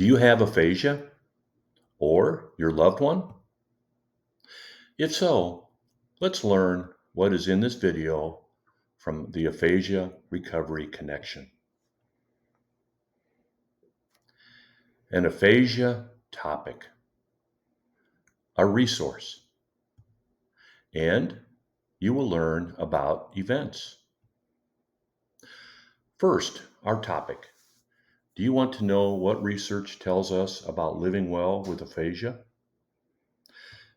Do you have aphasia or your loved one? If so, let's learn what is in this video from the Aphasia Recovery Connection. An aphasia topic, a resource, and you will learn about events. First, our topic. Do you want to know what research tells us about living well with aphasia?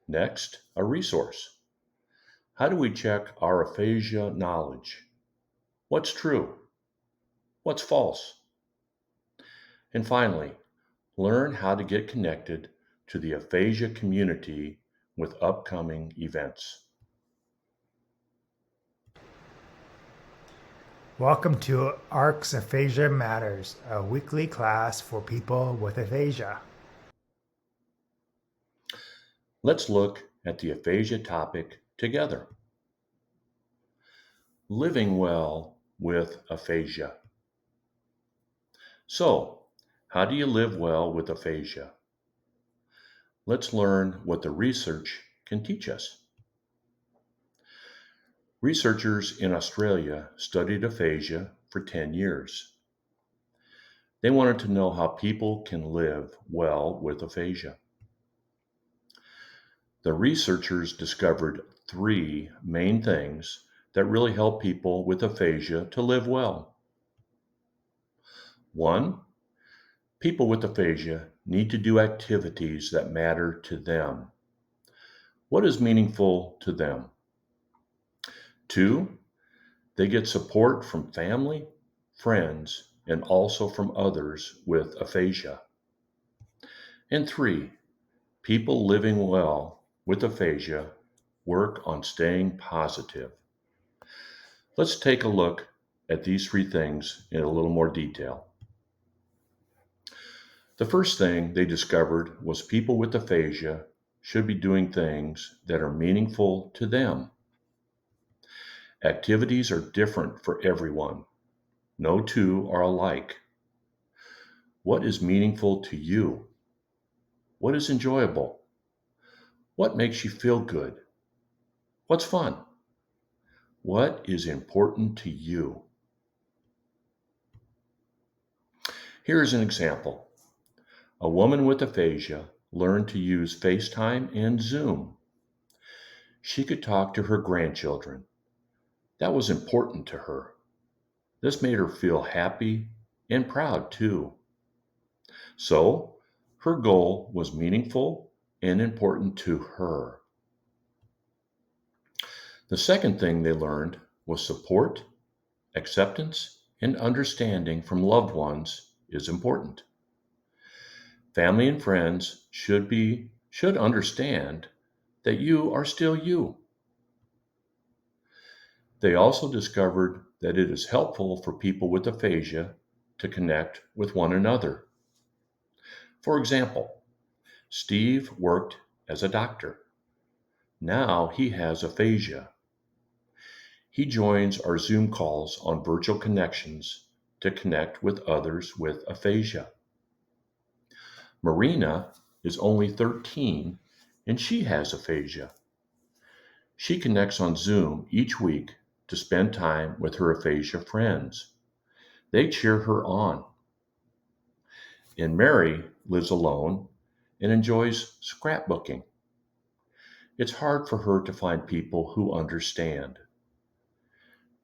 Next, a resource. How do we check our aphasia knowledge? What's true? What's false? And finally, learn how to get connected to the aphasia community with upcoming events. Welcome to ARC's Aphasia Matters, a weekly class for people with aphasia. Let's look at the aphasia topic together. Living well with aphasia. So, how do you live well with aphasia? Let's learn what the research can teach us. Researchers in Australia studied aphasia for 10 years. They wanted to know how people can live well with aphasia. The researchers discovered 3 main things that really help people with aphasia to live well. 1, people with aphasia need to do activities that matter to them. What is meaningful to them? 2, they get support from family, friends, and also from others with aphasia. And 3, people living well with aphasia work on staying positive. Let's take a look at these 3 things in a little more detail. The first thing they discovered was people with aphasia should be doing things that are meaningful to them. Activities are different for everyone. No 2 are alike. What is meaningful to you? What is enjoyable? What makes you feel good? What's fun? What is important to you? Here is an example. A woman with aphasia learned to use FaceTime and Zoom. She could talk to her grandchildren. That was important to her. This made her feel happy and proud too. So, her goal was meaningful and important to her. The second thing they learned was support, acceptance, and understanding from loved ones is important. Family and friends should understand that you are still you. They also discovered that it is helpful for people with aphasia to connect with one another. For example, Steve worked as a doctor. Now he has aphasia. He joins our Zoom calls on virtual connections to connect with others with aphasia. Marina is only 13 and she has aphasia. She connects on Zoom each week to spend time with her aphasia friends. They cheer her on. And Mary lives alone and enjoys scrapbooking. It's hard for her to find people who understand.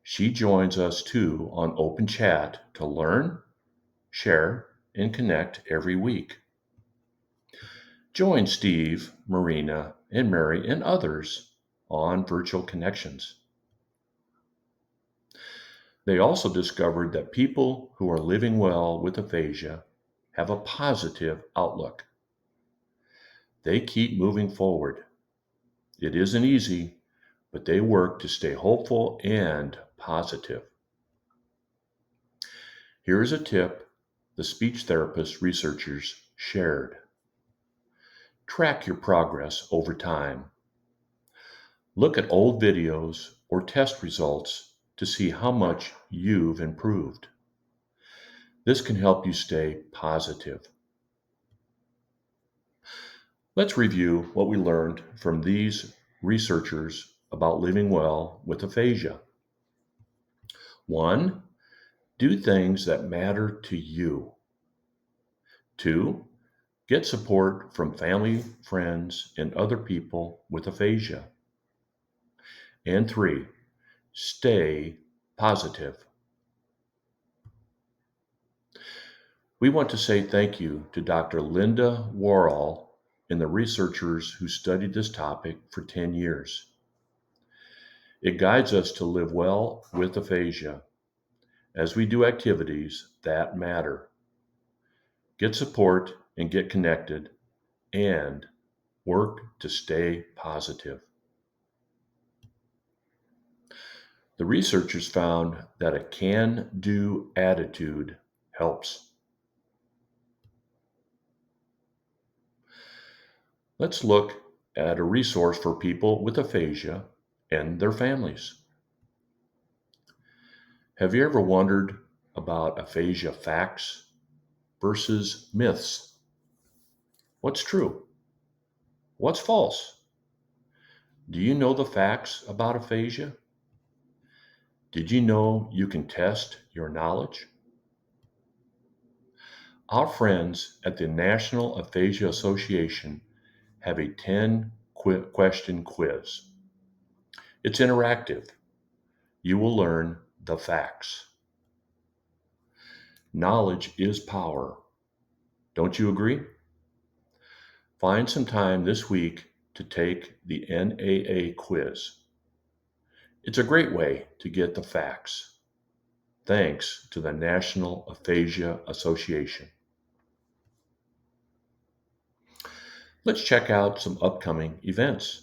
She joins us too on open chat to learn, share, and connect every week. Join Steve, Marina, and Mary and others on virtual connections. They also discovered that people who are living well with aphasia have a positive outlook. They keep moving forward. It isn't easy, but they work to stay hopeful and positive. Here is a tip the speech therapist researchers shared. Track your progress over time. Look at old videos or test results to see how much you've improved. This can help you stay positive. Let's review what we learned from these researchers about living well with aphasia. 1. Do things that matter to you. 2. Get support from family, friends, and other people with aphasia. And 3. Stay positive. We want to say thank you to Dr. Linda Worrell and the researchers who studied this topic for 10 years. It guides us to live well with aphasia as we do activities that matter. Get support and get connected, and work to stay positive. The researchers found that a can-do attitude helps. Let's look at a resource for people with aphasia and their families. Have you ever wondered about aphasia facts versus myths? What's true? What's false? Do you know the facts about aphasia? Did you know you can test your knowledge? Our friends at the National Aphasia Association have a 10-question quiz. It's interactive. You will learn the facts. Knowledge is power. Don't you agree? Find some time this week to take the NAA quiz. It's a great way to get the facts. Thanks to the National Aphasia Association. Let's check out some upcoming events.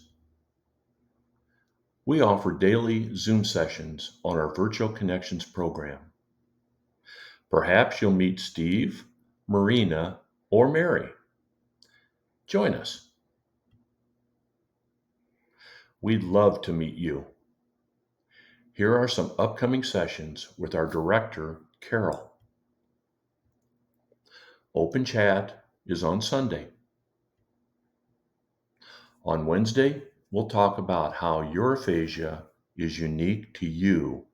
We offer daily Zoom sessions on our Virtual Connections program. Perhaps you'll meet Steve, Marina, or Mary. Join us. We'd love to meet you. Here are some upcoming sessions with our director, Carol. Open Chat is on Sunday. On Wednesday, we'll talk about how your aphasia is unique to you.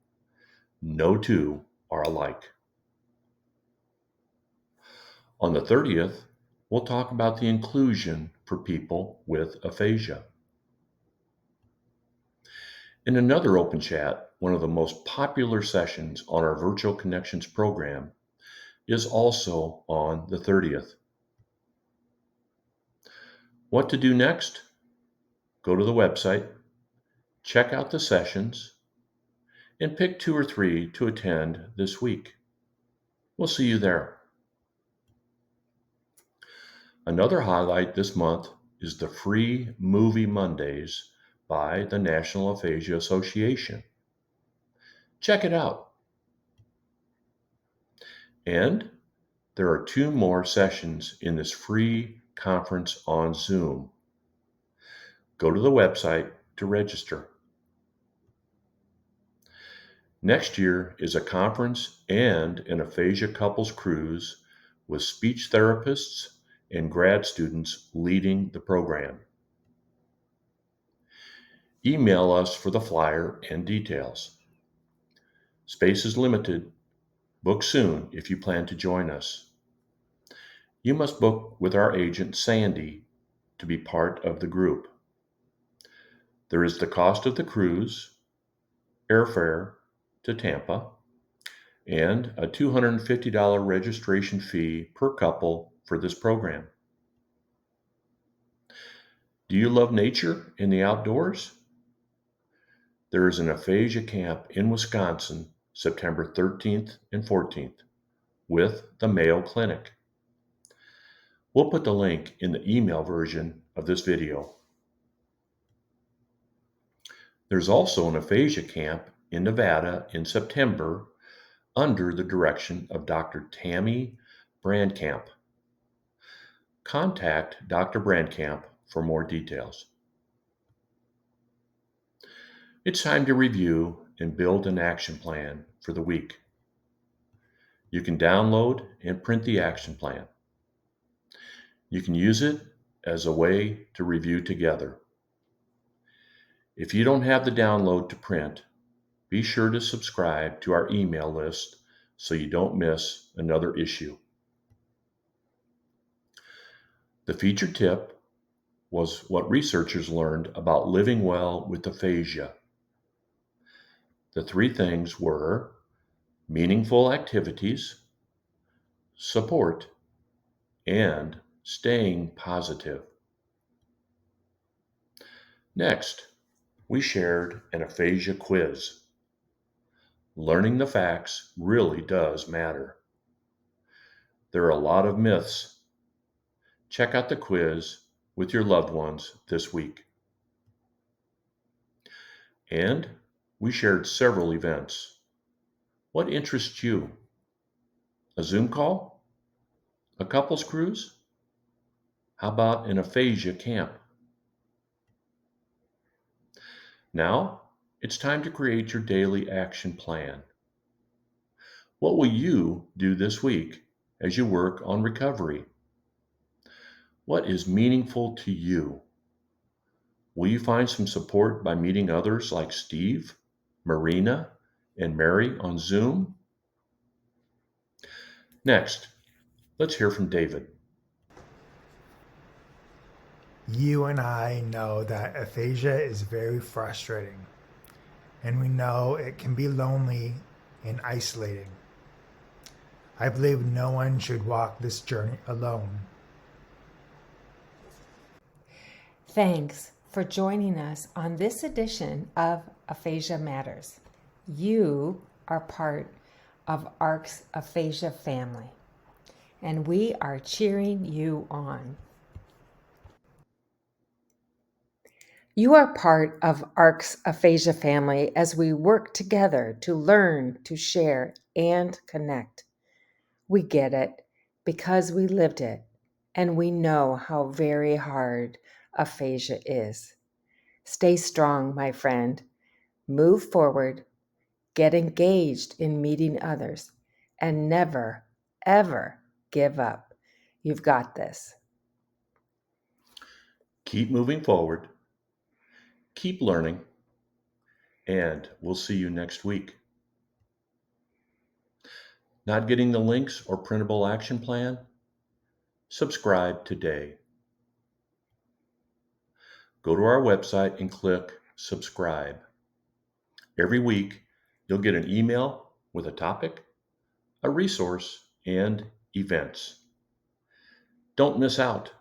No two are alike. On the 30th, we'll talk about the inclusion for people with aphasia. In another open chat, one of the most popular sessions on our Virtual Connections program is also on the 30th. What to do next? Go to the website, check out the sessions, and pick 2 or 3 to attend this week. We'll see you there. Another highlight this month is the free Movie Mondays by the National Aphasia Association. Check it out. And there are 2 more sessions in this free conference on Zoom. Go to the website to register. Next year is a conference and an aphasia couples cruise with speech therapists and grad students leading the program. Email us for the flyer and details. Space is limited. Book soon if you plan to join us. You must book with our agent Sandy to be part of the group. There is the cost of the cruise, airfare to Tampa, and a $250 registration fee per couple for this program. Do you love nature and the outdoors? There is an aphasia camp in Wisconsin, September 13th and 14th, with the Mayo Clinic. We'll put the link in the email version of this video. There's also an aphasia camp in Nevada in September under the direction of Dr. Tammy Brandkamp. Contact Dr. Brandkamp for more details. It's time to review and build an action plan for the week. You can download and print the action plan. You can use it as a way to review together. If you don't have the download to print, be sure to subscribe to our email list so you don't miss another issue. The featured tip was what researchers learned about living well with aphasia. The three things were meaningful activities, support, and staying positive. Next, we shared an aphasia quiz. Learning the facts really does matter. There are a lot of myths. Check out the quiz with your loved ones this week. And we shared several events. What interests you? A Zoom call? A couples cruise? How about an aphasia camp? Now, it's time to create your daily action plan. What will you do this week as you work on recovery? What is meaningful to you? Will you find some support by meeting others like Steve, Marina, and Mary on Zoom? Next, let's hear from David. You and I know that aphasia is very frustrating, and we know it can be lonely and isolating. I believe no one should walk this journey alone. Thanks for joining us on this edition of Aphasia Matters. You are part of ARC's Aphasia family, and we are cheering you on. You are part of ARC's Aphasia family as we work together to learn, to share, and connect. We get it because we lived it, and we know how very hard aphasia is. Stay strong, my friend. Move forward, get engaged in meeting others, and never, ever give up. You've got this. Keep moving forward, keep learning, and we'll see you next week. Not getting the links or printable action plan? Subscribe today. Go to our website and click subscribe. Every week, you'll get an email with a topic, a resource, and events. Don't miss out.